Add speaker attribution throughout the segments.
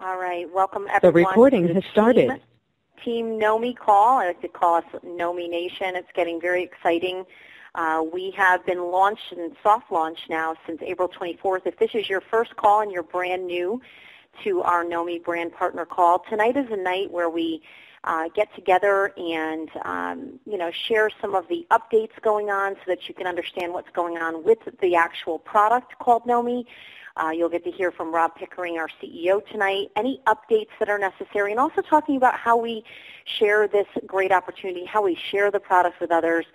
Speaker 1: All right, welcome everyone.
Speaker 2: The recording has started.
Speaker 1: Team Nomi call. I like to call us Nomi Nation. It's getting very exciting. We have been launched in soft launch now since April 24th. If this is your first call and you're brand new to our Nomi brand partner call, tonight is a night where we get together and share some of the updates going on so that you can understand what's going on with the actual product called Nomi. You'll get to hear from Rob Pickering, our CEO, tonight, any updates that are necessary, and also talking about how we share this great opportunity, how we share the products with others.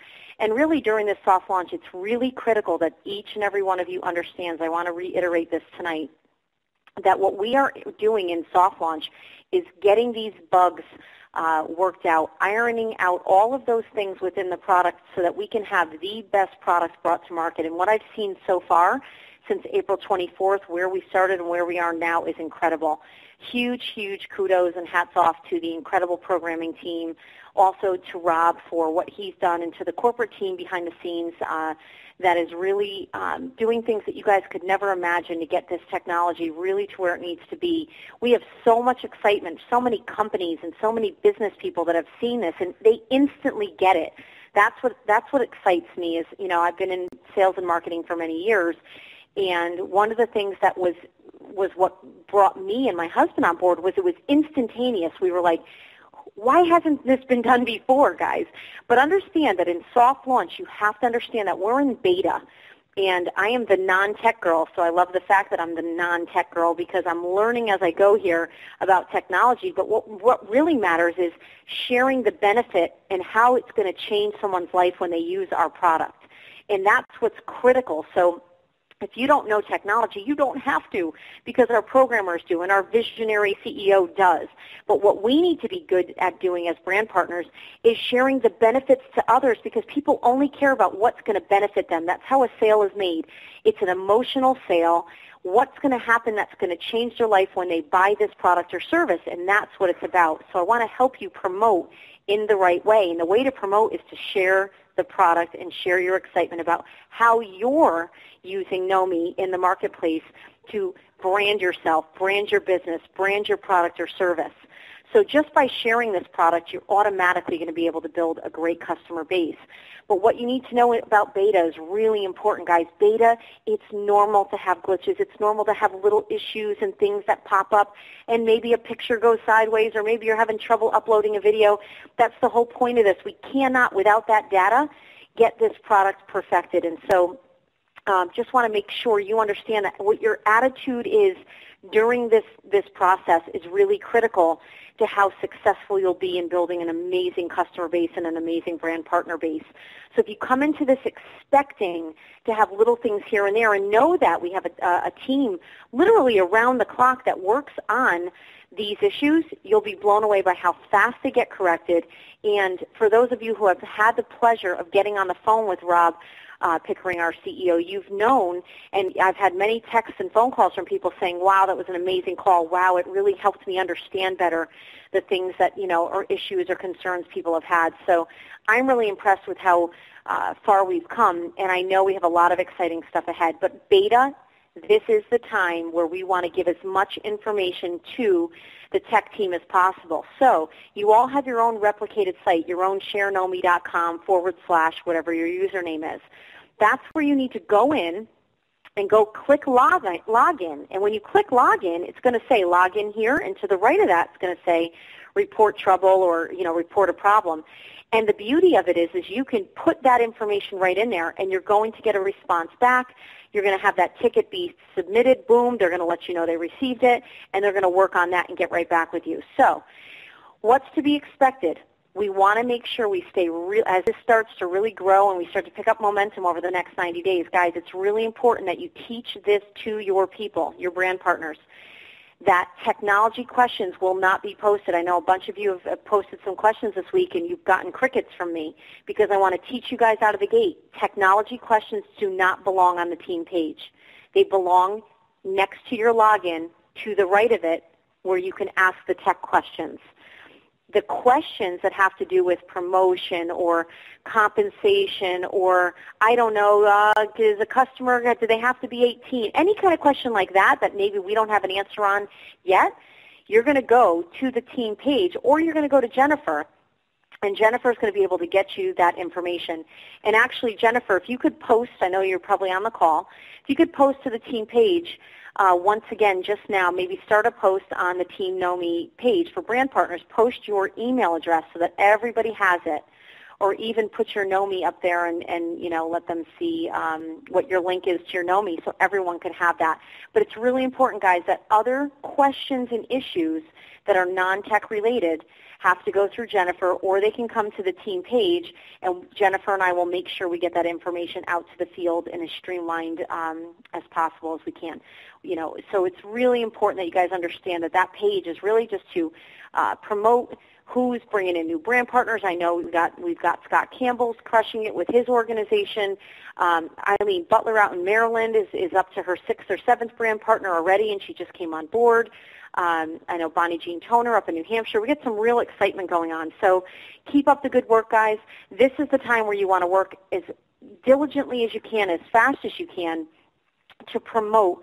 Speaker 1: And really during this soft launch, it's really critical that each and every one of you understands, I want to reiterate this tonight, that what we are doing in soft launch is getting these bugs worked out, ironing out all of those things within the product so that we can have the best products brought to market. And what I've seen so far since April 24th, where we started and where we are now, is incredible. Huge, huge kudos and hats off to the incredible programming team, also to Rob for what he's done, and to the corporate team behind the scenes that is really doing things that you guys could never imagine to get this technology really to where it needs to be. We have so much excitement, so many companies and so many business people that have seen this, and they instantly get it. That's what excites me is, I've been in sales and marketing for many years, and one of the things that was what brought me and my husband on board was it was instantaneous. We were like, why hasn't this been done before, guys? But understand that in soft launch, you have to understand that we're in beta. And I am the non-tech girl, so I love the fact that I'm the non-tech girl because I'm learning as I go here about technology. But what really matters is sharing the benefit and how it's going to change someone's life when they use our product. And that's what's critical. So if you don't know technology, you don't have to, because our programmers do and our visionary CEO does. But what we need to be good at doing as brand partners is sharing the benefits to others, because people only care about what's going to benefit them. That's how a sale is made. It's an emotional sale. What's going to happen that's going to change their life when they buy this product or service, and that's what it's about. So I want to help you promote in the right way, and the way to promote is to share the product and share your excitement about how you're using Nomi in the marketplace to brand yourself, brand your business, brand your product or service. So just by sharing this product, you're automatically going to be able to build a great customer base. But what you need to know about beta is really important, guys. Beta, it's normal to have glitches. It's normal to have little issues and things that pop up, and maybe a picture goes sideways, or maybe you're having trouble uploading a video. That's the whole point of this. We cannot, without that data, get this product perfected. And so just want to make sure you understand that what your attitude is during this process is really critical to how successful you'll be in building an amazing customer base and an amazing brand partner base. So if you come into this expecting to have little things here and there, and know that we have a team literally around the clock that works on these issues, you'll be blown away by how fast they get corrected. And for those of you who have had the pleasure of getting on the phone with Rob Pickering, our CEO, you've known, and I've had many texts and phone calls from people saying, wow, that was an amazing call. Wow, it really helped me understand better the things that, or issues or concerns people have had. So I'm really impressed with how far we've come, and I know we have a lot of exciting stuff ahead. But beta, this is the time where we want to give as much information to the tech team as possible. So you all have your own replicated site, your own sharenomi.com / whatever your username is. That's where you need to go in and go click login. And when you click login, it's going to say login here, and to the right of that, it's going to say report trouble or, report a problem. And the beauty of it is you can put that information right in there, and you're going to get a response back. You're going to have that ticket be submitted. Boom, they're going to let you know they received it, and they're going to work on that and get right back with you. So what's to be expected? We want to make sure we stay real as this starts to really grow and we start to pick up momentum over the next 90 days. Guys, it's really important that you teach this to your people, your brand partners, that technology questions will not be posted. I know a bunch of you have posted some questions this week, and you've gotten crickets from me because I want to teach you guys out of the gate. Technology questions do not belong on the team page. They belong next to your login, to the right of it, where you can ask the tech questions. The questions that have to do with promotion or compensation or, I don't know, does a customer, do they have to be 18? Any kind of question like that maybe we don't have an answer on yet, you're going to go to the team page, or you're going to go to Jennifer, and Jennifer's going to be able to get you that information. And actually, Jennifer, if you could post, I know you're probably on the call, if you could post to the team page, once again, just now, maybe start a post on the Team Know Me page for brand partners. Post your email address so that everybody has it, or even put your Know Me up there and let them see what your link is to your Know Me so everyone can have that. But it's really important, guys, that other questions and issues that are non-tech related have to go through Jennifer, or they can come to the team page, and Jennifer and I will make sure we get that information out to the field in as streamlined as possible as we can. So it's really important that you guys understand that that page is really just to promote who's bringing in new brand partners. I know we've got Scott Campbell's crushing it with his organization. Eileen Butler out in Maryland is up to her 6th or 7th brand partner already, and she just came on board. I know Bonnie Jean Toner up in New Hampshire. We get some real excitement going on. So keep up the good work, guys. This is the time where you want to work as diligently as you can, as fast as you can, to promote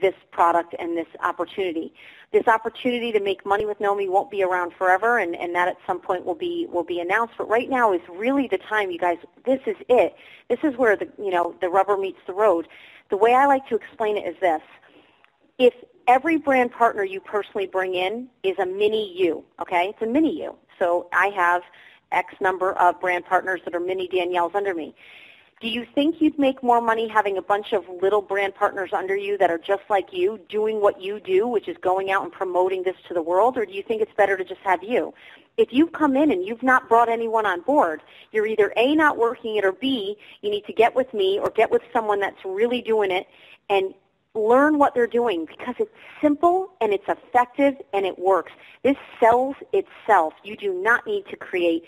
Speaker 1: this product and this opportunity. This opportunity to make money with Know Me won't be around forever, and that at some point will be announced. But right now is really the time, you guys. This is it. This is where the rubber meets the road. The way I like to explain it is this: if every brand partner you personally bring in is a mini you, okay? It's a mini you. So I have X number of brand partners that are mini Danielles under me. Do you think you'd make more money having a bunch of little brand partners under you that are just like you, doing what you do, which is going out and promoting this to the world, or do you think it's better to just have you? If you've come in and you've not brought anyone on board, you're either A, not working it, or B, you need to get with me or get with someone that's really doing it and learn what they're doing, because it's simple and it's effective and it works. This sells itself. You do not need to create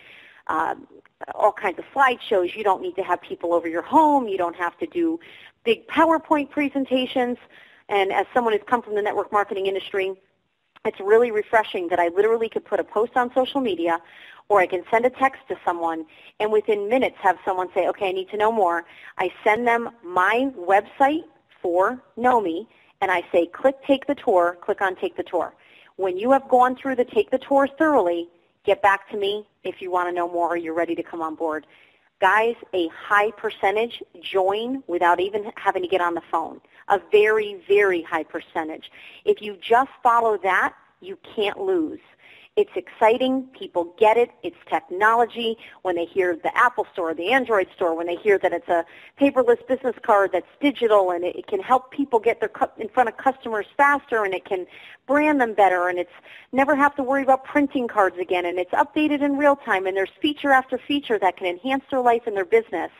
Speaker 1: all kinds of slideshows. You don't need to have people over your home. You don't have to do big PowerPoint presentations. And as someone who's come from the network marketing industry, it's really refreshing that I literally could put a post on social media, or I can send a text to someone and within minutes have someone say, okay, I need to know more. I send them my website for Know Me, and I say, click Take the Tour, click on Take the Tour. When you have gone through the Take the Tour thoroughly, get back to me if you want to know more or you're ready to come on board. Guys, a high percentage join without even having to get on the phone. A very, very high percentage. If you just follow that, you can't lose. It's exciting. People get it. It's technology. When they hear the Apple Store, the Android Store, when they hear that it's a paperless business card that's digital and it can help people get their in front of customers faster, and it can brand them better, and it's never have to worry about printing cards again, and it's updated in real time, and there's feature after feature that can enhance their life and their business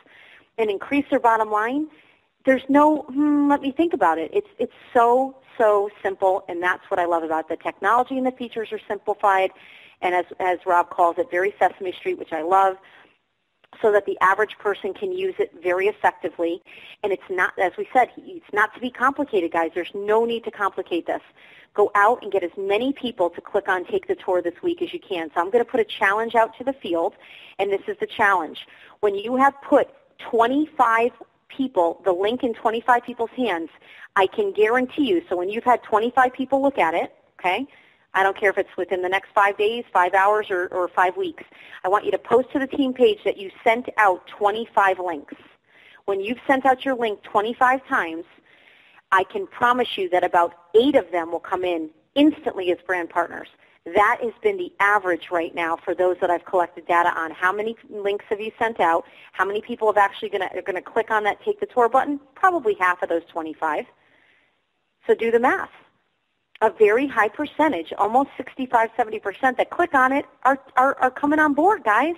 Speaker 1: and increase their bottom line, there's no, let me think about it. It's so simple, and that's what I love about it. The technology and the features are simplified, and as Rob calls it, very Sesame Street, which I love, so that the average person can use it very effectively. And it's not, as we said, it's not to be complicated, guys. There's no need to complicate this. Go out and get as many people to click on Take the Tour this week as you can. So I'm going to put a challenge out to the field, and this is the challenge. When you have put 25 people, the link in 25 people's hands, I can guarantee you, so when you've had 25 people look at it, okay, I don't care if it's within the next 5 days, 5 hours, or 5 weeks, I want you to post to the team page that you sent out 25 links. When you've sent out your link 25 times, I can promise you that about 8 of them will come in instantly as brand partners. That has been the average right now for those that I've collected data on. How many links have you sent out? How many people have actually are going to click on that Take the Tour button? Probably half of those 25. So do the math. A very high percentage, almost 65, 70% that click on it are coming on board, guys.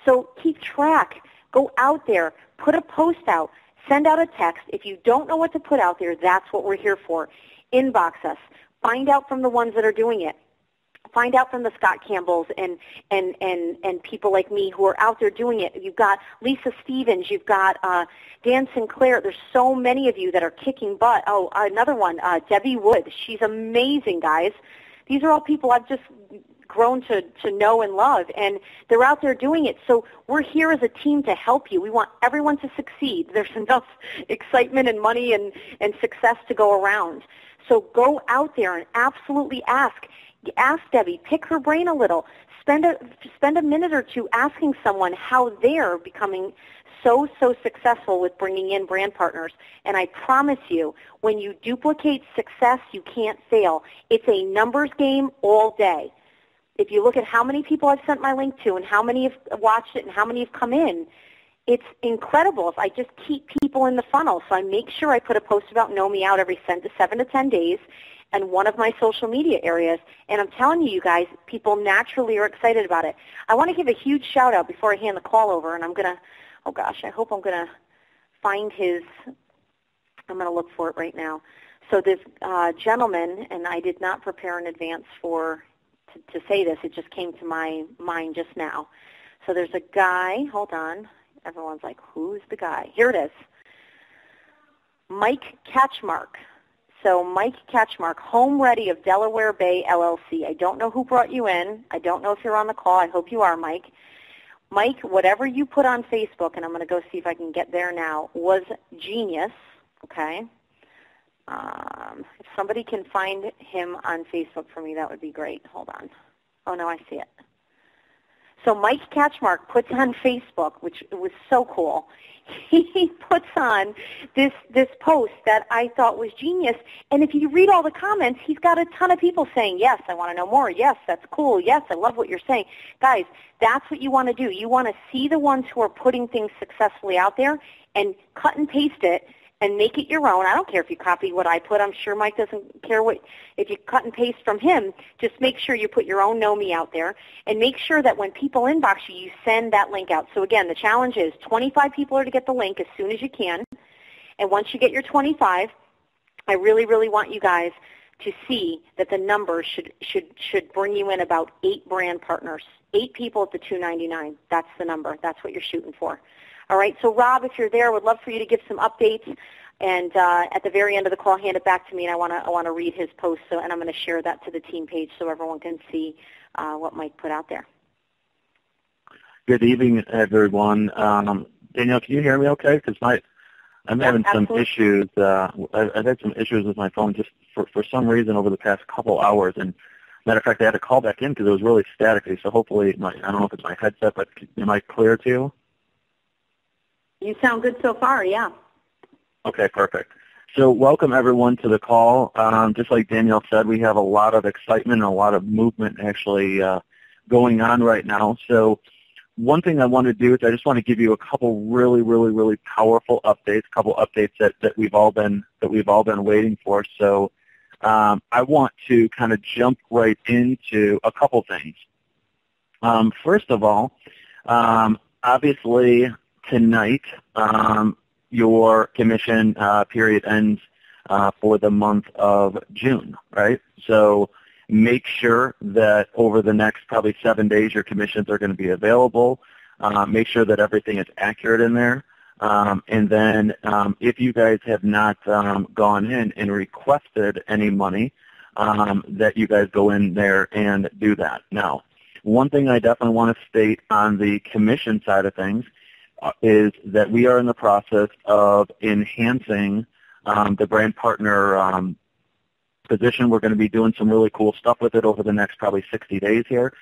Speaker 1: So keep track. Go out there. Put a post out. Send out a text. If you don't know what to put out there, that's what we're here for. Inbox us. Find out from the ones that are doing it. Find out from the Scott Campbells and people like me who are out there doing it. You've got Lisa Stevens. You've got Dan Sinclair. There's so many of you that are kicking butt. Oh, another one, Debbie Wood. She's amazing, guys. These are all people I've just grown to know and love, and they're out there doing it. So we're here as a team to help you. We want everyone to succeed. There's enough excitement and money and success to go around. So go out there and absolutely ask. Ask Debbie, pick her brain a little. Spend a minute or two asking someone how they're becoming so successful with bringing in brand partners. And I promise you, when you duplicate success, you can't fail. It's a numbers game all day. If you look at how many people I've sent my link to and how many have watched it and how many have come in, it's incredible if I just keep people in the funnel. So I make sure I put a post about Know Me out every 7 to 10 days and one of my social media areas. And I'm telling you, you guys, people naturally are excited about it. I want to give a huge shout out before I hand the call over, and I'm going to, oh gosh, I hope I'm going to find his, I'm going to look for it right now. So this gentleman, and I did not prepare in advance to say this, it just came to my mind just now. So there's a guy, hold on, everyone's like, who's the guy? Here it is. Mike Catchmark. So Mike Catchmark, Home Ready of Delaware Bay, LLC. I don't know who brought you in. I don't know if you're on the call. I hope you are, Mike. Mike, whatever you put on Facebook, and I'm going to go see if I can get there now, was genius, okay? If somebody can find him on Facebook for me, that would be great. Hold on. Oh, no, I see it. So Mike Catchmark puts on Facebook, which was so cool. He puts on this post that I thought was genius. And if you read all the comments, he's got a ton of people saying, yes, I want to know more. Yes, that's cool. Yes, I love what you're saying. Guys, that's what you want to do. You want to see the ones who are putting things successfully out there and cut and paste it and make it your own. I don't care if you copy what I put. I'm sure Mike doesn't care if you cut and paste from him. Just make sure you put your own Know Me out there, and make sure that when people inbox you, you send that link out. So again, the challenge is 25 people are to get the link as soon as you can. And once you get your 25, I really, really want you guys to see that the numbers should bring you in about 8 brand partners. 8 people at the $299. That's the number. That's what you're shooting for. All right, so Rob, if you're there, I would love for you to give some updates, and at the very end of the call, hand it back to me, and I want to read his post, and I'm going to share that to the team page so everyone can see what Mike put out there.
Speaker 2: Good evening, everyone. Danielle, can you hear me okay? Because I'm having some issues. I've had some issues with my phone just for some reason over the past couple hours, and matter of fact, I had to call back in because it was really staticky, so hopefully, I don't know if it's my headset, but am I clear to you?
Speaker 1: You sound good so far, yeah.
Speaker 2: Okay, perfect. So welcome, everyone, to the call. Just like Danielle said, we have a lot of excitement and a lot of movement actually going on right now. So one thing I want to do is I just want to give you a couple really, really, really powerful updates, a couple updates that we've all been waiting for. So I want to kind of jump right into a couple things. First of all, obviously, tonight, your commission period ends for the month of June, right? So make sure that over the next probably 7 days your commissions are going to be available. Make sure that everything is accurate in there. And then if you guys have not gone in and requested any money, that you guys go in there and do that. Now, one thing I definitely want to state on the commission side of things is that we are in the process of enhancing the brand partner position. We're going to be doing some really cool stuff with it over the next probably 60 days here.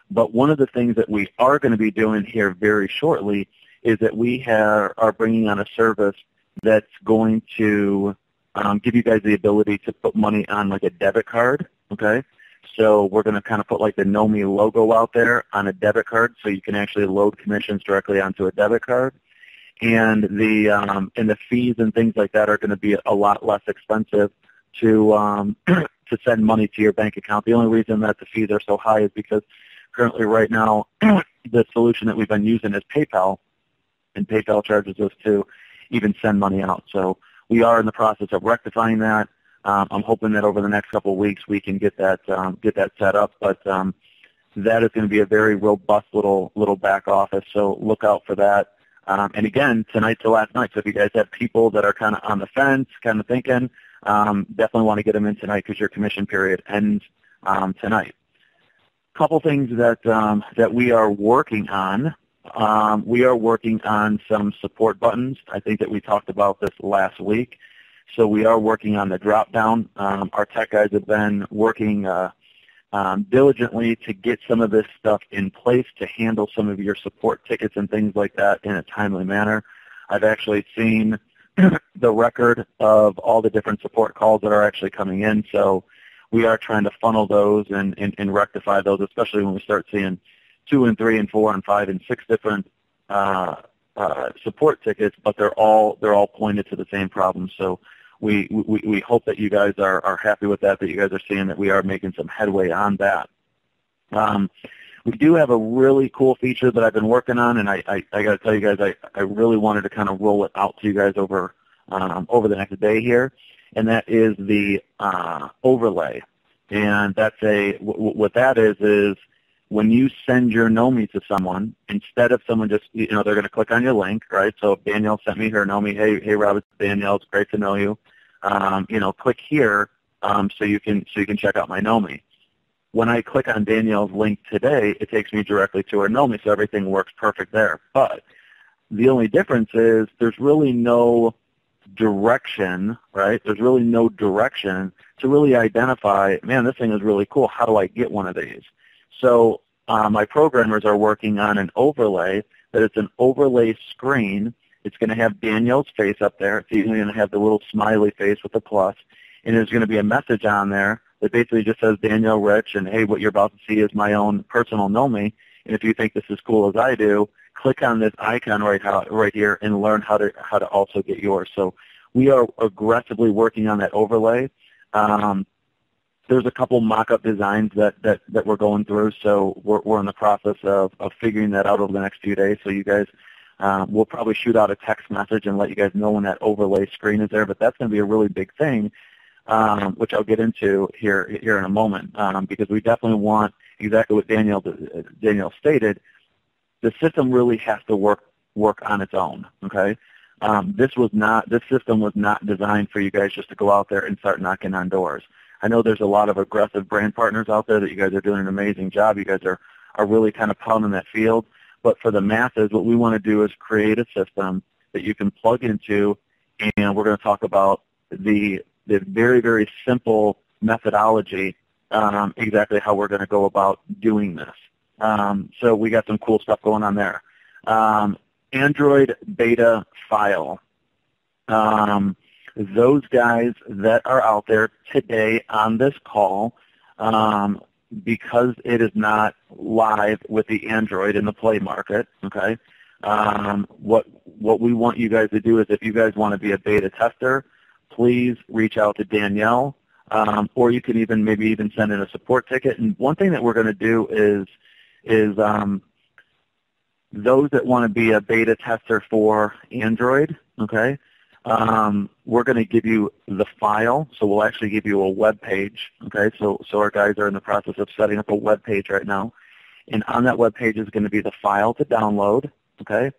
Speaker 2: But one of the things that we are going to be doing here very shortly is that we are bringing on a service that's going to give you guys the ability to put money on like a debit card, okay? So we're going to kind of put like the Know Me logo out there on a debit card so you can actually load commissions directly onto a debit card. And the fees and things like that are going to be a lot less expensive to send money to your bank account. The only reason that the fees are so high is because currently right now the solution that we've been using is PayPal, and PayPal charges us to even send money out. So we are in the process of rectifying that. I'm hoping that over the next couple of weeks we can get that set up, but that is going to be a very robust little back office. So look out for that. And again, tonight's the last night. So if you guys have people that are kind of on the fence, kind of thinking, definitely want to get them in tonight because your commission period ends tonight. Couple things that we are working on. We are working on some support buttons. I think that we talked about this last week. So we are working on the drop-down. Our tech guys have been working diligently to get some of this stuff in place to handle some of your support tickets and things like that in a timely manner. I've actually seen the record of all the different support calls that are actually coming in, so we are trying to funnel those and rectify those, especially when we start seeing 2 and 3 and 4 and 5 and 6 different support tickets, but they're all pointed to the same problem. So we hope that you guys are happy with that you guys are seeing that we are making some headway on that. We do have a really cool feature that I've been working on, and I got to tell you guys, I really wanted to kind of roll it out to you guys over the next day here, and that is the overlay. And that's what that is when you send your NOMI to someone, instead of someone just, they're going to click on your link, right? So if Danielle sent me her NOMI, hey Rob, it's Danielle, it's great to know you. Click here so you can check out my NOMI. When I click on Danielle's link today, it takes me directly to her NOMI, so everything works perfect there. But the only difference is there's really no direction, right? There's really no direction to really identify, man, this thing is really cool. How do I get one of these? So my programmers are working on an overlay that it's an overlay screen. It's going to have Danielle's face up there. It's even going to have the little smiley face with the plus, and there's going to be a message on there that basically just says Danielle Rich, and hey, what you're about to see is my own personal NOMI, and if you think this is cool as I do, click on this icon right here and learn how to also get yours. So we are aggressively working on that overlay. There's a couple mock-up designs that we're going through, so we're in the process of figuring that out over the next few days. So you guys, we'll probably shoot out a text message and let you guys know when that overlay screen is there, but that's going to be a really big thing. Which I'll get into here in a moment, because we definitely want exactly what Danielle stated. The system really has to work on its own. Okay, this system was not designed for you guys just to go out there and start knocking on doors. I know there's a lot of aggressive brand partners out there that you guys are doing an amazing job. You guys are really kind of pounding that field. But for the masses, what we want to do is create a system that you can plug into, and we're going to talk about the very, very simple methodology, exactly how we're going to go about doing this. So we got some cool stuff going on there. Android beta file. Those guys that are out there today on this call, because it is not live with the Android in the Play market, okay, what we want you guys to do is if you guys want to be a beta tester, please reach out to Danielle, or you can maybe even send in a support ticket. And one thing that we're going to do is those that want to be a beta tester for Android, okay, we're going to give you the file. So we'll actually give you a web page, okay. So our guys are in the process of setting up a web page right now, and on that web page is going to be the file to download, okay.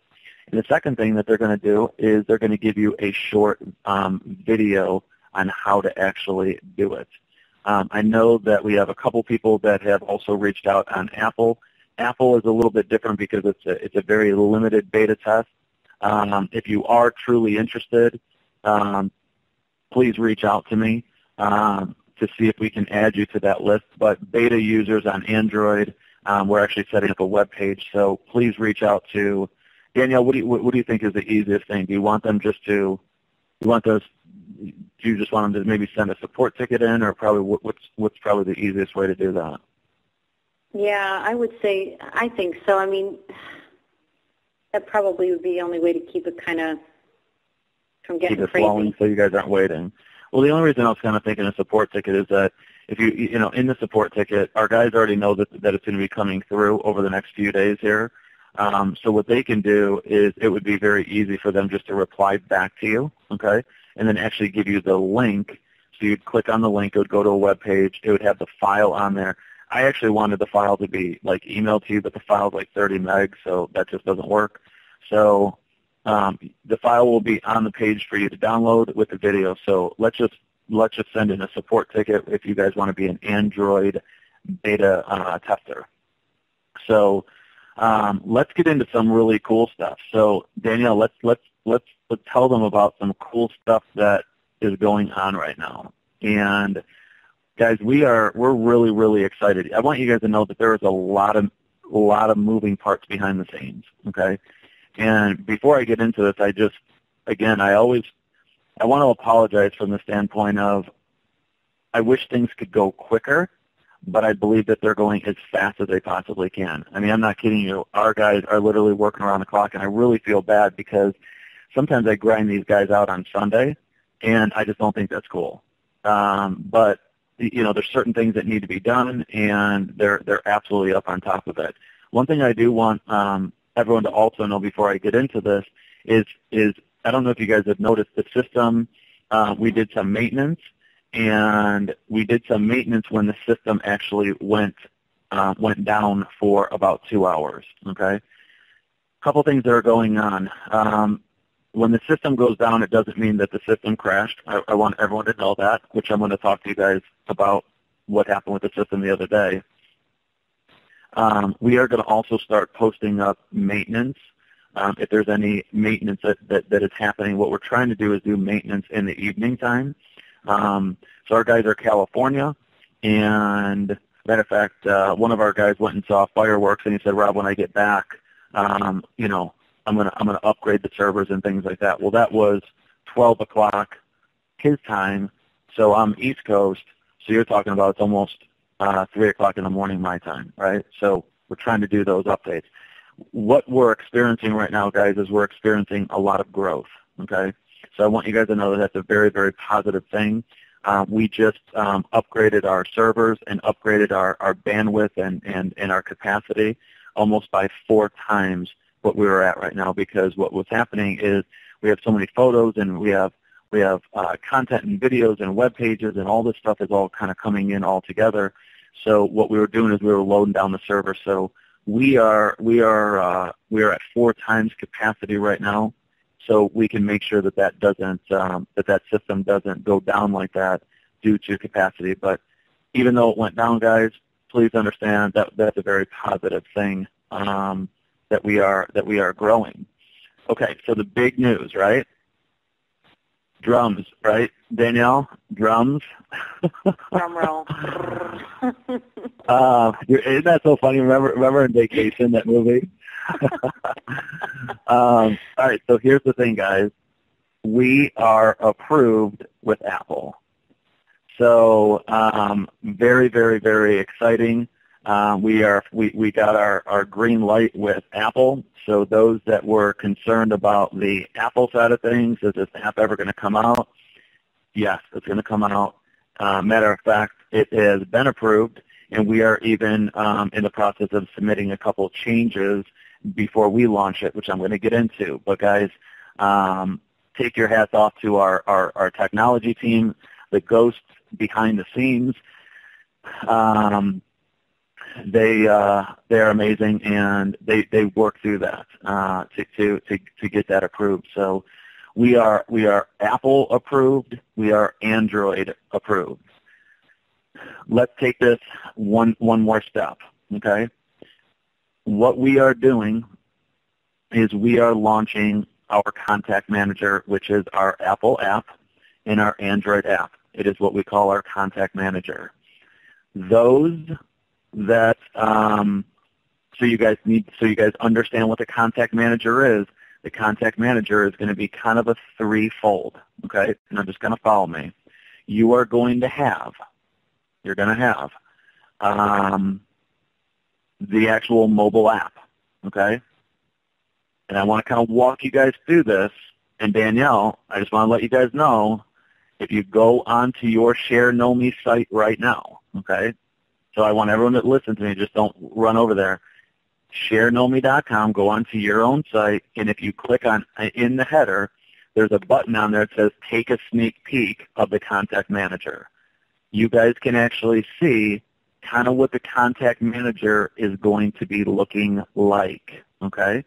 Speaker 2: And the second thing that they're going to do is they're going to give you a short video on how to actually do it. I know that we have a couple people that have also reached out on Apple. Apple is a little bit different because it's a very limited beta test. If you are truly interested, please reach out to me to see if we can add you to that list. But beta users on Android, we're actually setting up a web page, so please reach out to Danielle. What do you think is the easiest thing? Do you want them just to? Do you just want them to maybe send a support ticket in, or probably what's probably the easiest way to do that?
Speaker 1: Yeah, I would say I think so. I mean, that probably would be the only way to keep it kind of from getting crazy. Keep it flowing so you guys aren't waiting.
Speaker 2: Well, the only reason I was kind of thinking a support ticket is that if in the support ticket, our guys already know that it's going to be coming through over the next few days here. So what they can do is it would be very easy for them just to reply back to you, okay, and then actually give you the link. So you'd click on the link, it would go to a web page, it would have the file on there. I actually wanted the file to be like emailed to you, but the file is like 30 megs, so that just doesn't work. So the file will be on the page for you to download with the video. So let's just send in a support ticket if you guys want to be an Android beta tester. So let's get into some really cool stuff. So Danielle, let's tell them about some cool stuff that is going on right now. And guys, we're really, really excited. I want you guys to know that there is a lot of moving parts behind the scenes, okay? And before I get into this, I want to apologize from the standpoint of I wish things could go quicker, but I believe that they're going as fast as they possibly can. I mean, I'm not kidding you. Our guys are literally working around the clock, and I really feel bad because sometimes I grind these guys out on Sunday, and I just don't think that's cool. But there's certain things that need to be done, and they're absolutely up on top of it. One thing I do want everyone to also know before I get into this is I don't know if you guys have noticed the system. We did some maintenance, and we did some maintenance when the system actually went down for about 2 hours. Okay, a couple things that are going on. When the system goes down, it doesn't mean that the system crashed. I want everyone to know that, which I'm going to talk to you guys about what happened with the system the other day. We are going to also start posting up maintenance. If there's any maintenance that is happening, what we're trying to do is do maintenance in the evening time. So our guys are California, and matter of fact, one of our guys went and saw fireworks, and he said, "Rob, when I get back, I'm gonna upgrade the servers and things like that." Well, that was 12 o'clock his time, so I'm East Coast, so you're talking about it's almost 3 o'clock in the morning my time, right? So we're trying to do those updates. What we're experiencing right now, guys, is we're experiencing a lot of growth, okay? So I want you guys to know that that's a very, very positive thing. We just upgraded our servers and upgraded our bandwidth and our capacity almost by 4 times what we were at right now, because what was happening is we have so many photos and we have content and videos and web pages, and all this stuff is all kind of coming in all together. So what we were doing is we were loading down the server. So we are at 4 times capacity right now. So we can make sure that doesn't that system doesn't go down like that due to capacity. But even though it went down, guys, please understand that that's a very positive thing, that we are growing. Okay, so the big news, right? Drums, right, Danielle? Drums.
Speaker 1: Drum roll.
Speaker 2: Isn't that so funny? Remember in Vacation, that movie? All right, so here's the thing, guys. We are approved with Apple. So very, very, very exciting. We got our green light with Apple. So those that were concerned about the Apple side of things, is this app ever going to come out? Yes, it's going to come out. Matter of fact, it has been approved, and we are even in the process of submitting a couple changes before we launch it, which I'm going to get into. But guys, take your hats off to our technology team, the ghosts behind the scenes. They are amazing, and they work through that to get that approved. So we are Apple approved. We are Android approved. Let's take this one more step. Okay. What we are doing is we are launching our Contact Manager, which is our Apple app, and our Android app. It is what we call our Contact Manager. Those that so you guys understand what the Contact Manager is. The Contact Manager is going to be kind of a threefold. Okay, now just kind of follow me. You're going to have the actual mobile app, okay? And I want to kind of walk you guys through this. And Danielle, I just want to let you guys know, if you go onto your Share Know Me site right now, okay? So I want everyone that listens to me, just don't run over there. ShareKnowMe.com, go onto your own site, and if you click on in the header, there's a button on there that says Take a Sneak Peek of the Contact Manager. You guys can actually see kind of what the Contact Manager is going to be looking like, okay?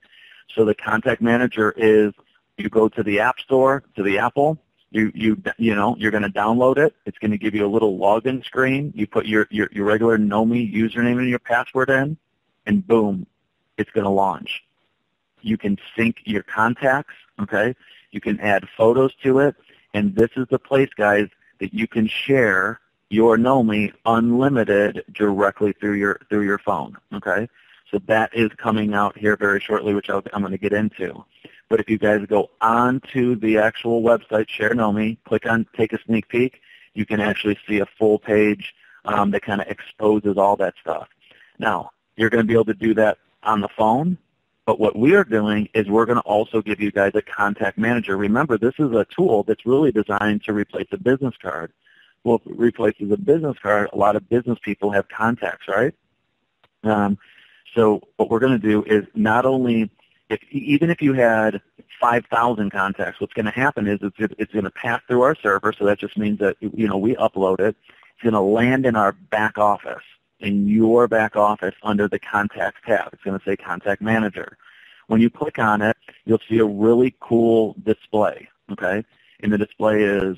Speaker 2: So the Contact Manager is, you go to the App Store, to the Apple, you're going to download it. It's going to give you a little login screen. You put your regular Know Me username and your password in, and boom, it's going to launch. You can sync your contacts, okay? You can add photos to it, And this is the place, guys, that you can share your Knomi unlimited directly through your phone. Okay, so that is coming out here very shortly, which I'm going to get into. But if you guys go onto the actual website, Share Knomi, click on Take a Sneak Peek, you can actually see a full page that kind of exposes all that stuff. Now, you're going to be able to do that on the phone, but what we are doing is we're going to also give you guys a contact manager. Remember, this is a tool that's really designed to replace a business card. Well, if it replaces a business card, a lot of business people have contacts, right? So what we're going to do is not only, even if you had 5,000 contacts, what's going to happen is it's going to pass through our server, so that just means that, we upload it. It's going to land in our back office, in your back office under the Contacts tab. It's going to say Contact Manager. When you click on it, you'll see a really cool display, okay? And the display is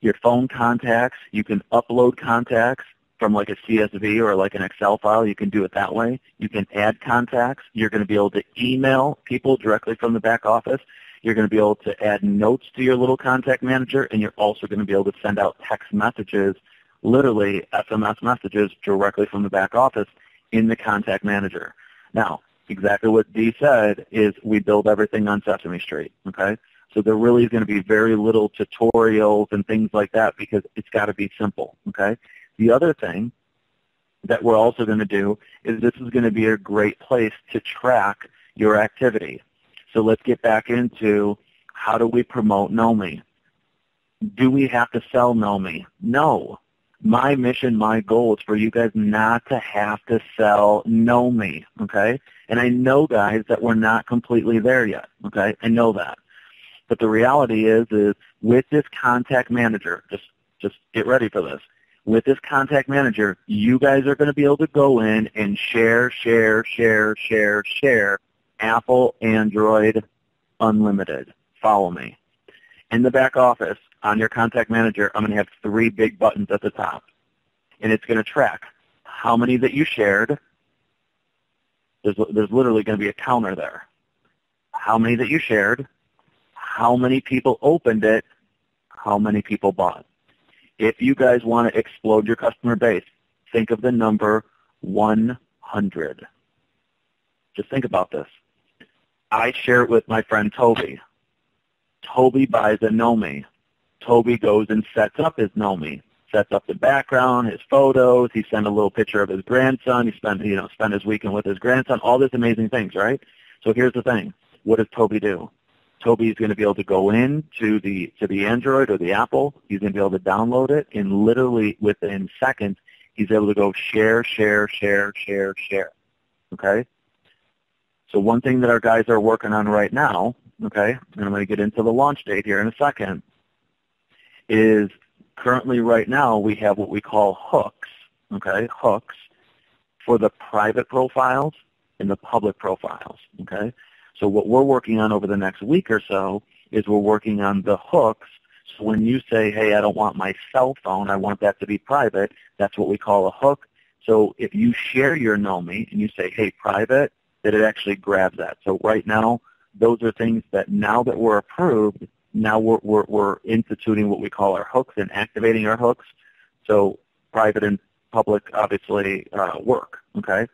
Speaker 2: your phone contacts. You can upload contacts from like a CSV or like an Excel file. You can do it that way. You can add contacts. You're going to be able to email people directly from the back office. You're going to be able to add notes to your little contact manager, and you're also going to be able to send out text messages, literally SMS messages, directly from the back office in the contact manager. Now, exactly what Dee said is we build everything on Sesame Street, okay? So there really is going to be very little tutorials and things like that because it's got to be simple, okay? The other thing that we're also going to do is this is going to be a great place to track your activity. So let's get back into how do we promote Knomi. Do we have to sell Knomi? No. My mission, my goal is for you guys not to have to sell Knomi, okay? And I know, guys, that we're not completely there yet, okay? I know that. But the reality is with this contact manager, just get ready for this. With this contact manager, you guys are going to be able to go in and share Apple, Android, unlimited. Follow me. In the back office, on your contact manager, I'm going to have 3 big buttons at the top. And it's going to track how many that you shared. There's literally going to be a counter there. How many that you shared, how many people opened it, how many people bought. If you guys want to explode your customer base, think of the number 100. Just think about this. I share it with my friend Toby. Toby buys a Knomi. Toby goes and sets up his Knomi, sets up the background, his photos. He sent a little picture of his grandson. He spent his weekend with his grandson. All these amazing things, right? So here's the thing. What does Toby do? Toby is going to be able to go in to the Android or the Apple. He's going to be able to download it, and literally within seconds, he's able to go share. Okay? So one thing that our guys are working on right now, okay, and I'm going to get into the launch date here in a second, is currently right now we have what we call hooks, okay, hooks for the private profiles and the public profiles, okay? So what we're working on over the next week or so is we're working on the hooks. So when you say, hey, I don't want my cell phone, I want that to be private, that's what we call a hook. So if you share your Knomi and you say, hey, private, that it actually grabs that. So right now, those are things that now that we're approved, now we're instituting what we call our hooks and activating our hooks. So private and public obviously work, okay?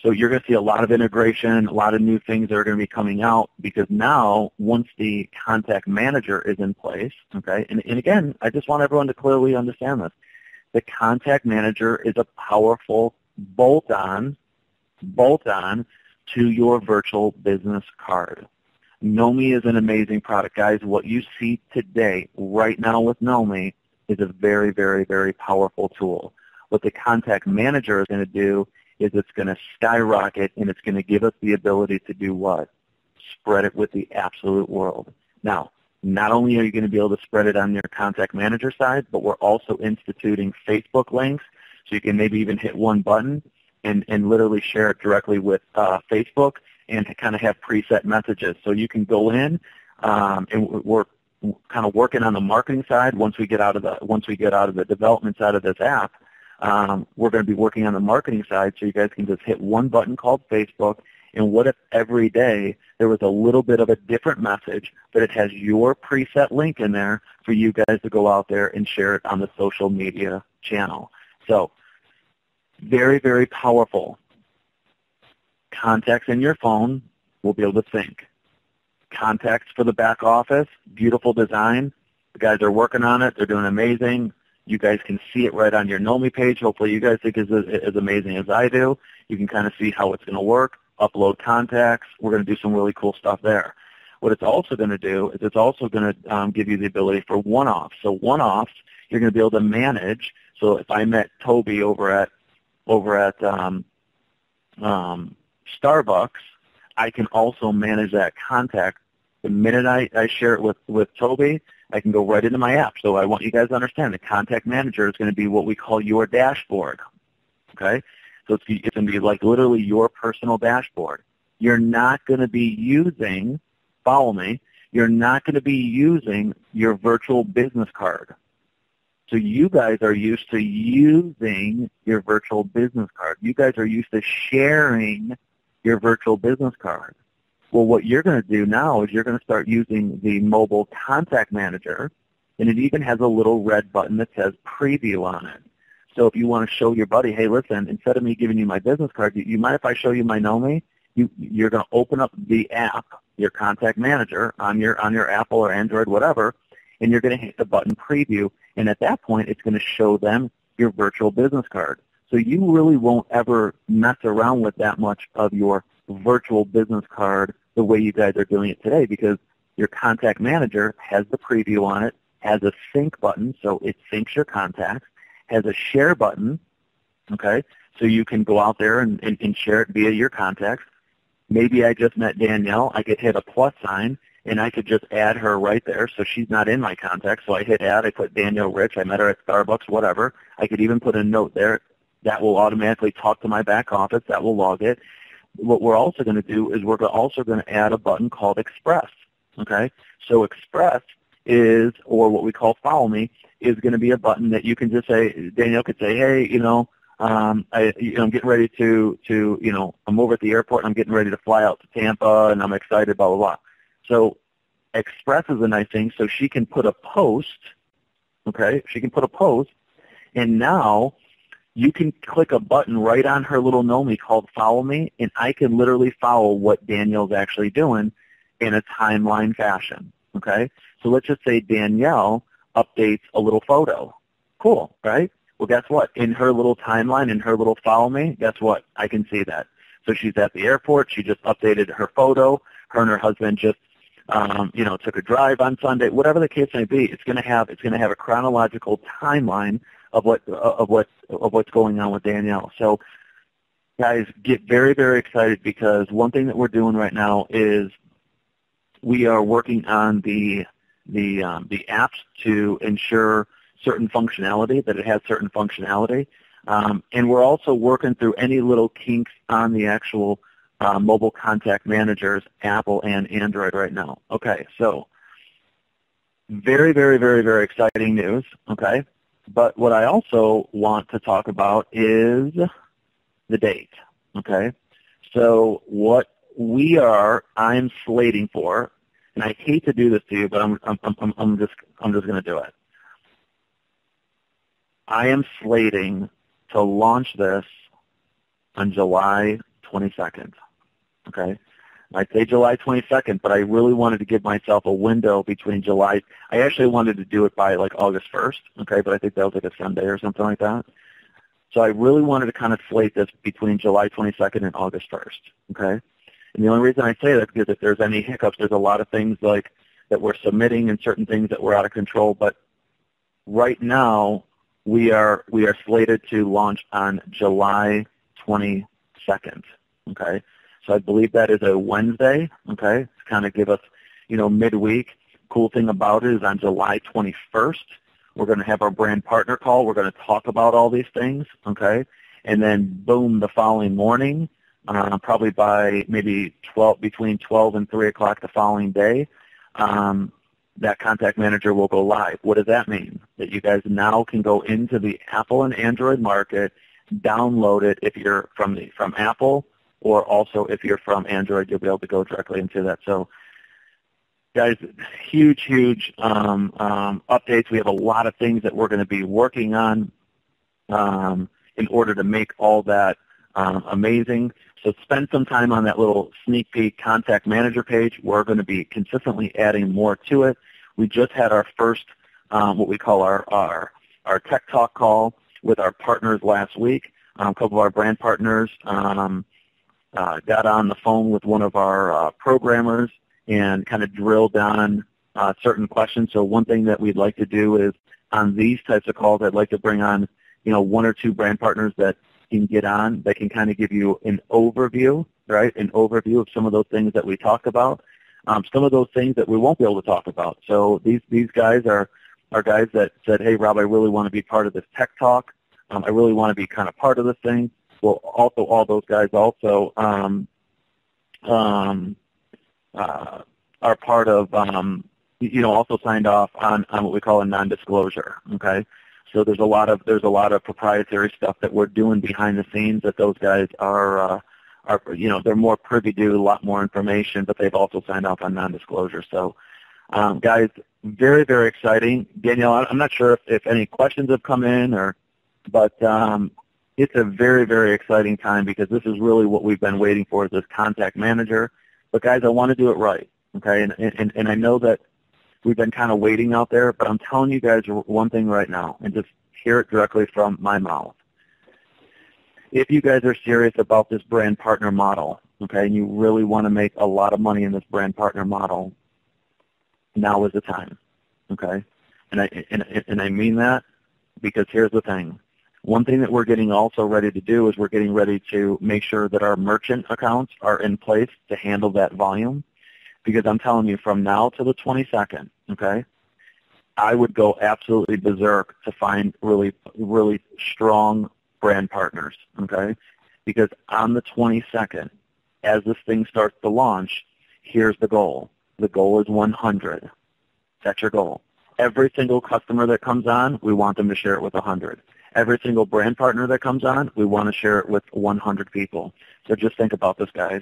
Speaker 2: So you're going to see a lot of integration, a lot of new things that are going to be coming out because now once the contact manager is in place, okay, and again, I just want everyone to clearly understand this. The contact manager is a powerful bolt-on to your virtual business card. Knomi is an amazing product. Guys, what you see today, right now with Knomi, is a very, very, very powerful tool. What the contact manager is going to do is it's going to skyrocket, and it's going to give us the ability to do what? Spread it with the absolute world. Now, not only are you going to be able to spread it on your contact manager side, but we're also instituting Facebook links, so you can maybe even hit one button and literally share it directly with Facebook and to kind of have preset messages. So you can go in, and we're kind of working on the marketing side. Once we get out of the development side of this app, we're going to be working on the marketing side, so you guys can just hit one button called Facebook, And what if every day there was a little bit of a different message, but it has your preset link in there for you guys to go out there and share it on the social media channel. So very, very powerful. Contacts in your phone will be able to sync. Contacts for the back office, beautiful design. The guys are working on it. They're doing amazing. You guys can see it right on your Know Me page. Hopefully you guys think it's as amazing as I do. You can kind of see how it's going to work. Upload contacts. We're going to do some really cool stuff there. What it's also going to do is it's also going to give you the ability for one-offs. So one-offs, you're going to be able to manage. So if I met Toby over at Starbucks, I can also manage that contact. The minute I share it with Toby, I can go right into my app. So I want you guys to understand the contact manager is going to be what we call your dashboard. Okay? So it's going to be like literally your personal dashboard. You're not going to be using, follow me, you're not going to be using your virtual business card. So you guys are used to using your virtual business card. You guys are used to sharing your virtual business card. Well, what you're going to do now is you're going to start using the mobile contact manager, and it even has a little red button that says preview on it. So if you want to show your buddy, hey, listen, instead of me giving you my business card, you mind if I show you my Know Me? You're going to open up the app, your contact manager, on your Apple or Android, whatever, and you're going to hit the button preview, and at that point it's going to show them your virtual business card. So you really won't ever mess around with that much of your virtual business card the way you guys are doing it today, because your contact manager has the preview on it, has a sync button, so it syncs your contacts, has a share button, okay, so you can go out there and share it via your contacts. Maybe I just met Danielle. I could hit a plus sign, and I could just add her right there, so she's not in my contacts. So I hit add. I put Danielle Rich. I met her at Starbucks, whatever. I could even put a note there. That will automatically talk to my back office. That will log it. What we're also going to do is we're also going to add a button called Express, okay? So Express is, or what we call Follow Me, is going to be a button that you can just say, Danielle could say, hey, I'm getting ready to, I'm over at the airport and I'm getting ready to fly out to Tampa and I'm excited, blah, blah, blah. So Express is a nice thing, so she can put a post, okay? She can put a post, and now you can click a button right on her little Know Me called Follow Me, and I can literally follow what Danielle's actually doing in a timeline fashion, okay? So let's just say Danielle updates a little photo. Cool, right? Well, guess what? In her little timeline, in her little Follow Me, guess what? I can see that. So she's at the airport. She just updated her photo. Her and her husband just, took a drive on Sunday. Whatever the case may be, it's going to have a chronological timeline of what's going on with Danielle. So, guys, get very, very excited, because one thing that we're doing right now is we are working on the apps to ensure certain functionality, that it has certain functionality, and we're also working through any little kinks on the actual mobile contact managers, Apple and Android right now. Okay, so very, very, very, very exciting news. Okay. But what I also want to talk about is the date, okay? So what I'm slating for, and I hate to do this to you, but I'm just going to do it. I am slating to launch this on July 22nd, okay? I'd say July 22nd, but I really wanted to give myself a window between July. I actually wanted to do it by like August 1st, okay, but I think that was like a Sunday or something like that. So I really wanted to kind of slate this between July 22nd and August 1st, okay? And the only reason I say that is because if there's any hiccups, there's a lot of things like that we're submitting and certain things that were out of control. But right now, we are slated to launch on July 22nd, okay? So I believe that is a Wednesday, okay, to kind of give us, midweek. Cool thing about it is on July 21st, we're going to have our brand partner call. We're going to talk about all these things, okay, and then boom, the following morning, probably by maybe between 12 and 3 o'clock the following day, that contact manager will go live. What does that mean? That you guys now can go into the Apple and Android market, download it if you're from Apple or also if you're from Android, you'll be able to go directly into that. So, guys, huge updates. We have a lot of things that we're going to be working on in order to make all that amazing. So spend some time on that little sneak peek contact manager page. We're going to be consistently adding more to it. We just had our first, what we call our tech talk call with our partners last week. A couple of our brand partners got on the phone with one of our programmers and kind of drilled down certain questions. So one thing that we'd like to do is on these types of calls, I'd like to bring on, one or two brand partners that can get on, that can kind of give you an overview, right? An overview of some of those things that we talked about, some of those things that we won't be able to talk about. So these guys are guys that said, hey, Rob, I really want to be part of this tech talk. I really want to be kind of part of this thing. Well, also all those guys also are part of, also signed off on what we call a non-disclosure. Okay. So there's a lot of proprietary stuff that we're doing behind the scenes that those guys are they're more privy to a lot more information, but they've also signed off on non-disclosure. So, guys, very, very exciting. Danielle, I'm not sure if any questions have come in, but it's a very, very exciting time because this is really what we've been waiting for, is this contact manager. But guys, I want to do it right, okay? And I know that we've been kind of waiting out there, but I'm telling you guys one thing right now, and just hear it directly from my mouth. If you guys are serious about this brand partner model, okay, and you really want to make a lot of money in this brand partner model, now is the time, okay? And I mean that because here's the thing. One thing that we're getting also ready to do is we're getting ready to make sure that our merchant accounts are in place to handle that volume. Because I'm telling you, from now to the 22nd, okay, I would go absolutely berserk to find really, really strong brand partners, okay? Because on the 22nd, as this thing starts to launch, here's the goal. The goal is 100. That's your goal. Every single customer that comes on, we want them to share it with 100. Every single brand partner that comes on, we want to share it with 100 people. So just think about this, guys.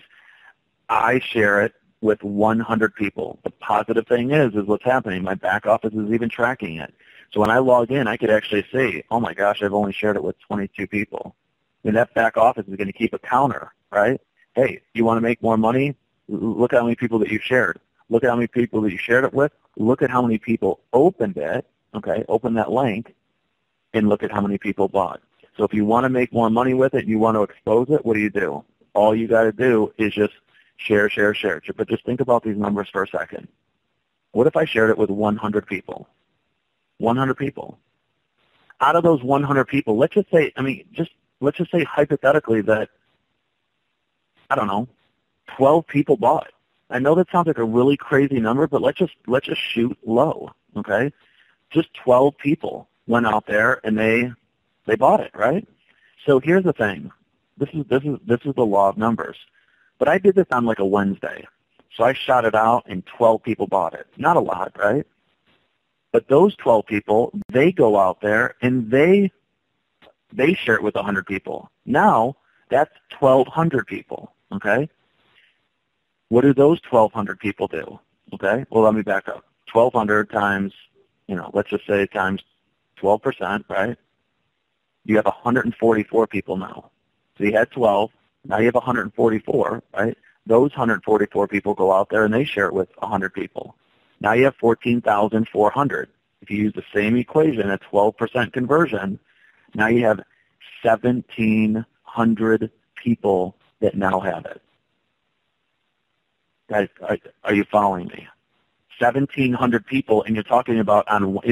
Speaker 2: I share it with 100 people. The positive thing is what's happening. My back office is even tracking it. So when I log in, I could actually see, oh my gosh, I've only shared it with 22 people. And that back office is going to keep a counter, right? Hey, you want to make more money? Look at how many people that you've shared. Look at how many people that you shared it with. Look at how many people opened it, okay, open that link, and look at how many people bought. So if you want to make more money with it, you want to expose it, what do? All you got to do is just share. But just think about these numbers for a second. What if I shared it with 100 people? 100 people. Out of those 100 people, let's just say hypothetically that, 12 people bought. I know that sounds like a really crazy number, but let's just shoot low, okay? Just 12 people went out there and they bought it, right? So here's the thing. This is the law of numbers. But I did this on like a Wednesday. So I shot it out and 12 people bought it. Not a lot, right? But those 12 people, they go out there and they share it with 100 people. Now, that's 1,200 people, okay? What do those 1,200 people do? Okay? Well, let me back up. 1,200 times, let's just say times 12%, right? You have 144 people now. So you had 12. Now you have 144, right? Those 144 people go out there and they share it with 100 people. Now you have 14,400. If you use the same equation at 12% conversion, now you have 1,700 people that now have it. Guys, are you following me? 1,700 people, and you're talking about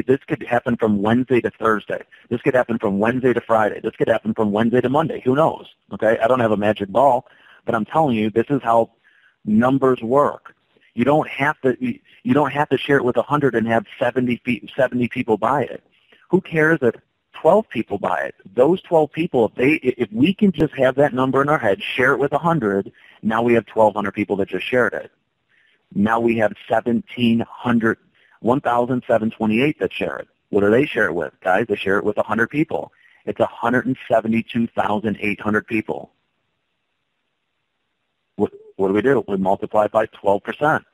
Speaker 2: this could happen from Wednesday to Thursday. This could happen from Wednesday to Friday. This could happen from Wednesday to Monday. Who knows? Okay, I don't have a magic ball, but I'm telling you, this is how numbers work. You don't have to share it with 100 and have 70 people buy it. Who cares if 12 people buy it? Those 12 people, if we can just have that number in our head, share it with 100, now we have 1,200 people that just shared it. Now we have 1,728 that share it. What do they share it with? Guys, they share it with 100 people. It's 172,800 people. what do? We multiply by 12%.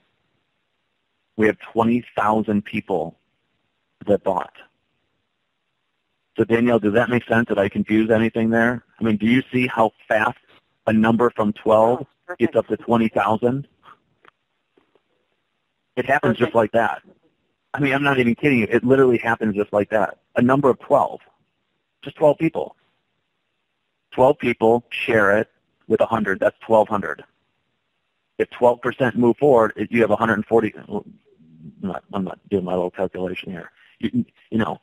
Speaker 2: We have 20,000 people that bought. So Danielle, does that make sense? Did I confuse anything there? I mean, do you see how fast a number from 12 gets up to 20,000? It happens just like that. I mean, I'm not even kidding you. It literally happens just like that. A number of 12, just 12 people. 12 people share it with 100. That's 1,200. If 12% move forward, you have 140. I'm not doing my little calculation here. You know,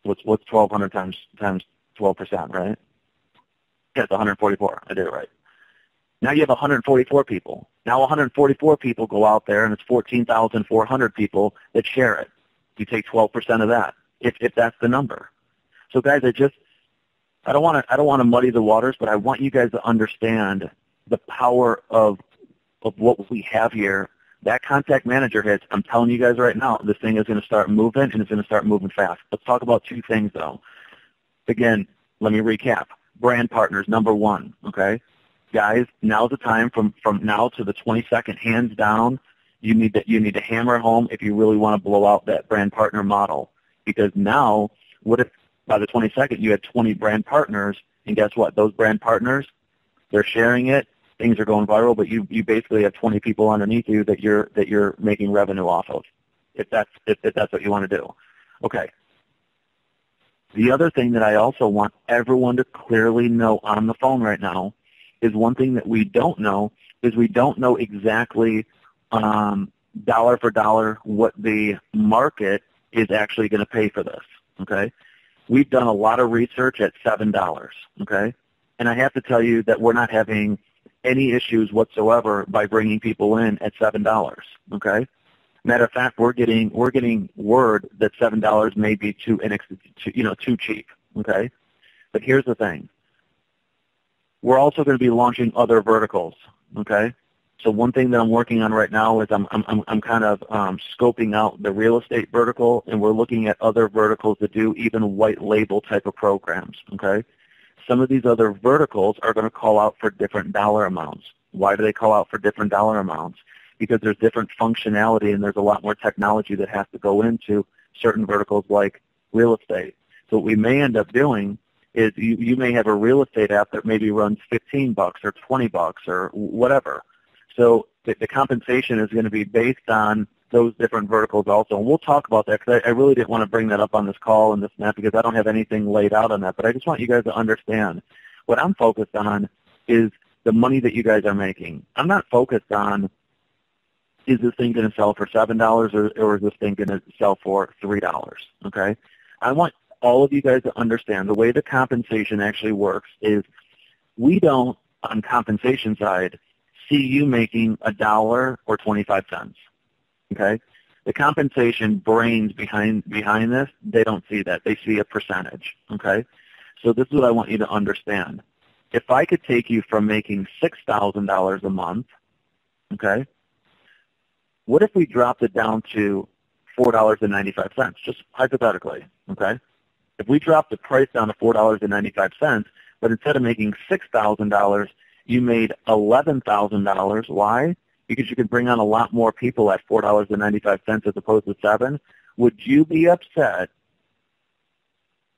Speaker 2: what's 1,200 times 12%, right? Yeah, it's 144. I did it right. Now you have 144 people. Now 144 people go out there, and it's 14,400 people that share it. You take 12% of that, if that's the number. So guys, I don't want to muddy the waters, but I want you guys to understand the power of what we have here. That contact manager hits, I'm telling you guys right now, this thing is going to start moving, and it's going to start moving fast. Let's talk about two things, though. Again, let me recap. Brand partners, number one, okay? Guys, now's the time from now to the 22nd, hands down, you need to hammer home if you really want to blow out that brand partner model. Because now, what if by the 22nd you had 20 brand partners, and guess what? Those brand partners, they're sharing it, things are going viral, but you basically have 20 people underneath you that you're making revenue off of, if that's what you want to do. Okay. The other thing that I also want everyone to clearly know on the phone right now is one thing that we don't know is we don't know exactly dollar for dollar what the market is actually going to pay for this, okay? We've done a lot of research at $7, okay? And I have to tell you that we're not having any issues whatsoever by bringing people in at $7, okay? Matter of fact, we're getting word that $7 may be too cheap, okay? But here's the thing. We're also going to be launching other verticals, okay? So one thing that I'm working on right now is I'm kind of scoping out the real estate vertical, and we're looking at other verticals that do even white label type of programs, okay? Some of these other verticals are going to call out for different dollar amounts. Why do they call out for different dollar amounts? Because there's different functionality and there's a lot more technology that has to go into certain verticals like real estate. So what we may end up doing is you may have a real estate app that maybe runs $15 or $20 or whatever. So the compensation is going to be based on those different verticals also. And we'll talk about that because I really didn't want to bring that up on this call and this and that because I don't have anything laid out on that. But I just want you guys to understand what I'm focused on is the money that you guys are making. I'm not focused on is this thing going to sell for $7 or is this thing going to sell for $3, okay? I want all of you guys to understand the way the compensation actually works is we don't, on compensation side, see you making $1 or 25 cents, okay? The compensation brains behind this, they don't see that. They see a percentage, okay? So this is what I want you to understand. If I could take you from making $6,000 a month, okay, what if we dropped it down to $4.95, just hypothetically, okay? If we dropped the price down to $4.95, but instead of making $6,000, you made $11,000. Why? Because you could bring on a lot more people at $4.95 as opposed to $7. Would you be upset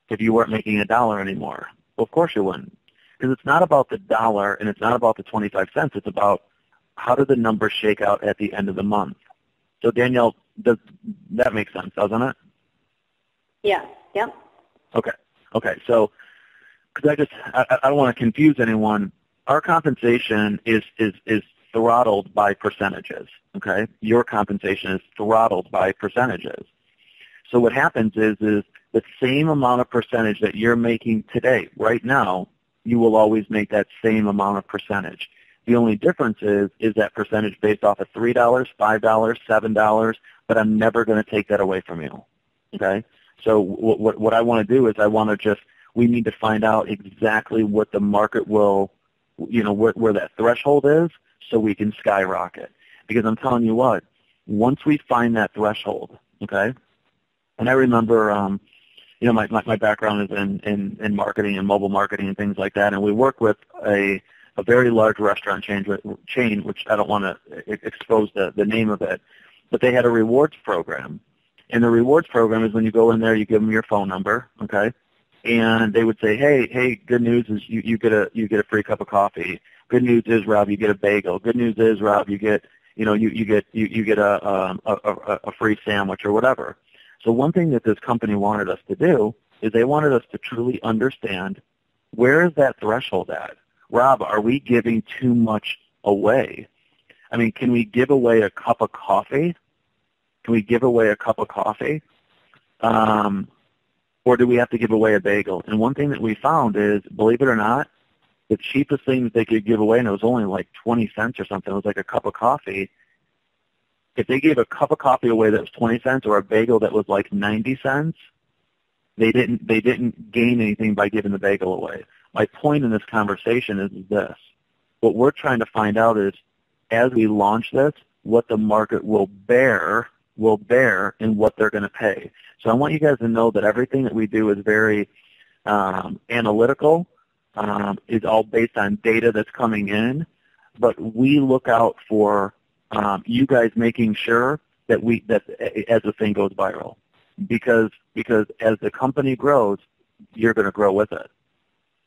Speaker 2: if you weren't making $1 anymore? Well, of course you wouldn't. Because it's not about the dollar and it's not about the 25 cents. It's about how do the numbers shake out at the end of the month. So Danielle, does that make sense, doesn't it?
Speaker 1: Yeah. Yep.
Speaker 2: Okay. So, because I don't want to confuse anyone. Our compensation is throttled by percentages. Okay, your compensation is throttled by percentages. So what happens is the same amount of percentage that you're making today, right now, you will always make that same amount of percentage. The only difference is that percentage based off of $3, $5, $7, but I'm never going to take that away from you. Okay. So what I want to do is we need to find out exactly what the market will, where that threshold is so we can skyrocket. Because I'm telling you what, once we find that threshold, okay, and I remember, my background is in marketing and mobile marketing and things like that, and we work with a very large restaurant chain, which I don't want to expose the name of it, but they had a rewards program. And the rewards program is when you go in there, you give them your phone number, okay, and they would say, hey, good news is you get a free cup of coffee. Good news is, Rob, you get a bagel. Good news is, Rob, you get a free sandwich or whatever. So one thing that this company wanted us to do is they wanted us to truly understand, where is that threshold at? Rob, are we giving too much away? I mean, can we give away a cup of coffee? Can we give away a cup of coffee? Or do we have to give away a bagel? And one thing that we found is, believe it or not, the cheapest thing that they could give away, and it was only like 20 cents or something, it was like a cup of coffee. If they gave a cup of coffee away that was 20 cents or a bagel that was like 90 cents, they didn't gain anything by giving the bagel away. My point in this conversation is this. What we're trying to find out is, as we launch this, what the market will bear and what they're going to pay. So I want you guys to know that everything that we do is very analytical, is all based on data that's coming in, but we look out for you guys making sure that as the thing goes viral, because as the company grows, you're going to grow with it,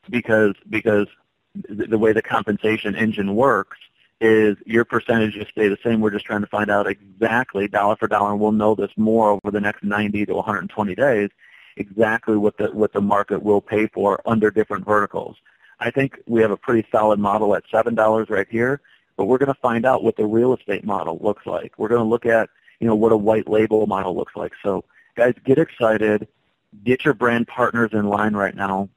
Speaker 2: because the way the compensation engine works is your percentages stay the same. We're just trying to find out exactly, dollar for dollar, and we'll know this more over the next 90 to 120 days, exactly what the market will pay for under different verticals. I think we have a pretty solid model at $7 right here, but we're going to find out what the real estate model looks like. We're going to look at, what a white label model looks like. So guys, get excited. Get your brand partners in line right now.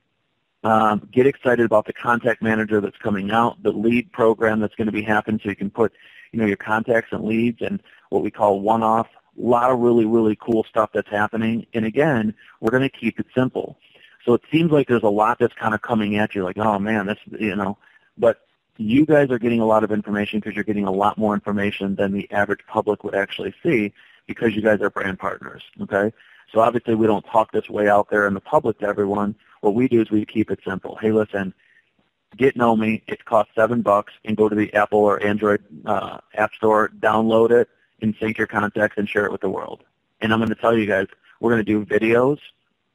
Speaker 2: Get excited about the contact manager that's coming out, the lead program that's going to be happening, so you can put, your contacts and leads and what we call one-off. A lot of really, really cool stuff that's happening. And again, we're going to keep it simple. So it seems like there's a lot that's kind of coming at you, like, oh man, this, but you guys are getting a lot of information because you're getting a lot more information than the average public would actually see, because you guys are brand partners, okay? So obviously we don't talk this way out there in the public to everyone. What we do is we keep it simple. Hey, listen, get Knomi. It costs $7, and go to the Apple or Android App Store, download it, and sync your contacts and share it with the world. And I'm going to tell you guys, we're going to do videos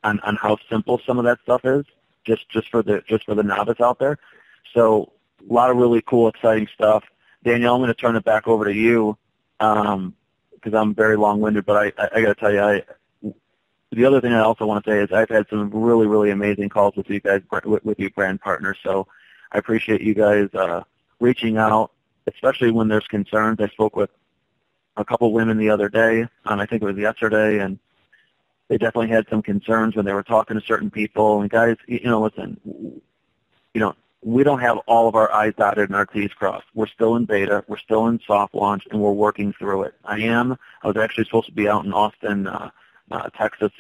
Speaker 2: on how simple some of that stuff is, just for the novice out there. So a lot of really cool, exciting stuff. Danielle, I'm going to turn it back over to you because I'm very long-winded, but I got to tell you, the other thing I also want to say is I've had some really, really amazing calls with you guys, with you brand partners. So I appreciate you guys reaching out, especially when there's concerns. I spoke with a couple women the other day, I think it was yesterday, and they definitely had some concerns when they were talking to certain people. And guys, listen, we don't have all of our I's dotted and our T's crossed. We're still in beta. We're still in soft launch, and we're working through it. I was actually supposed to be out in Austin, Texas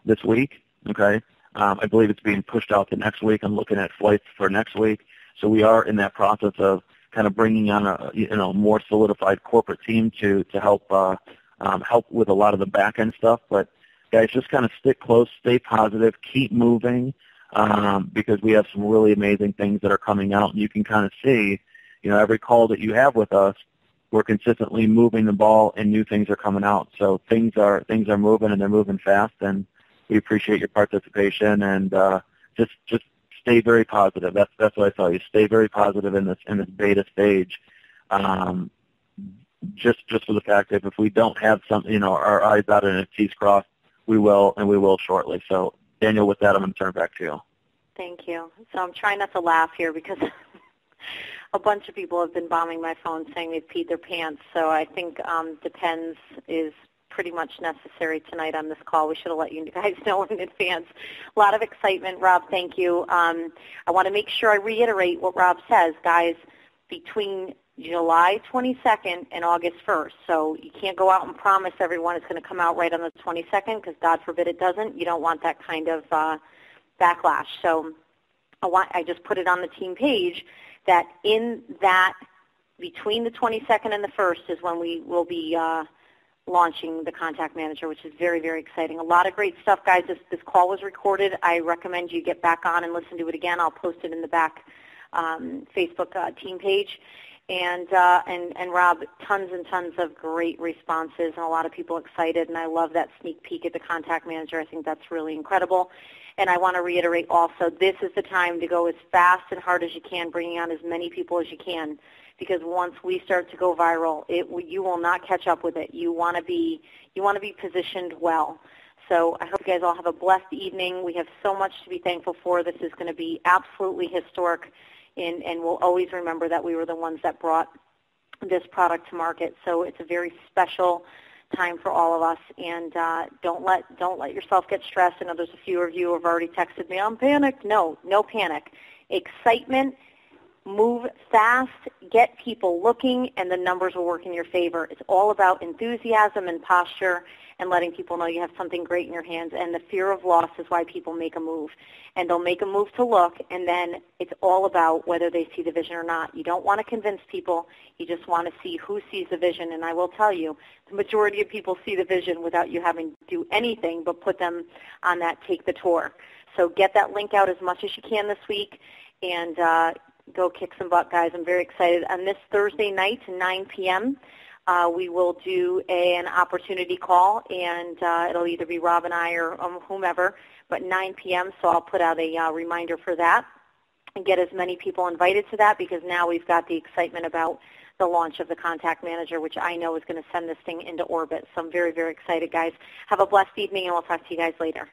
Speaker 2: this week, okay? I believe it's being pushed out to next week. I'm looking at flights for next week. So we are in that process of kind of bringing on a more solidified corporate team to help help with a lot of the back end stuff. But guys, just kind of stick close, stay positive, keep moving, because we have some really amazing things that are coming out, and you can kind of see, every call that you have with us, we're consistently moving the ball, and new things are coming out. So things are moving, and they're moving fast, and we appreciate your participation. And just stay very positive. That's what I tell you. Stay very positive in this beta stage. Just for the fact that if we don't have some, our I's dotted and our T's crossed, we will, and we will shortly. So Daniel, with that, I'm going to turn it back to you.
Speaker 1: Thank you. So I'm trying not to laugh here because a bunch of people have been bombing my phone saying they've peed their pants. So I think depends is pretty much necessary tonight on this call. We should have let you guys know in advance. A lot of excitement. Rob, thank you. I want to make sure I reiterate what Rob says, guys, between July 22nd and August 1st. So you can't go out and promise everyone it's going to come out right on the 22nd because God forbid it doesn't. You don't want that kind of backlash. So I just put it on the team page that in that between the 22nd and the 1st is when we will be launching the Contact Manager, which is very, very exciting. A lot of great stuff, guys. This call was recorded. I recommend you get back on and listen to it again. I'll post it in the back Facebook team page. And Rob, tons and tons of great responses and a lot of people excited, and I love that sneak peek at the Contact Manager. I think that's really incredible. And I want to reiterate also, this is the time to go as fast and hard as you can, bringing on as many people as you can, because once we start to go viral, you will not catch up with it. You want to be positioned well. So I hope you guys all have a blessed evening. We have so much to be thankful for. This is going to be absolutely historic, and we'll always remember that we were the ones that brought this product to market. So it's a very special time for all of us, and don't let yourself get stressed. I know there's a few of you who have already texted me, I'm panicked. No panic. Excitement, move fast, get people looking, and the numbers will work in your favor. It's all about enthusiasm and posture and letting people know you have something great in your hands, and the fear of loss is why people make a move. And they'll make a move to look, and then it's all about whether they see the vision or not. You don't want to convince people. You just want to see who sees the vision, and I will tell you, the majority of people see the vision without you having to do anything but put them on that Take the Tour. So get that link out as much as you can this week, and go kick some butt, guys. I'm very excited. On this Thursday night, 9 p.m., we will do an opportunity call, and it'll either be Rob and I or whomever, but 9 p.m., so I'll put out a reminder for that and get as many people invited to that, because now we've got the excitement about the launch of the Contact Manager, which I know is going to send this thing into orbit. So I'm very, very excited, guys. Have a blessed evening, and we'll talk to you guys later.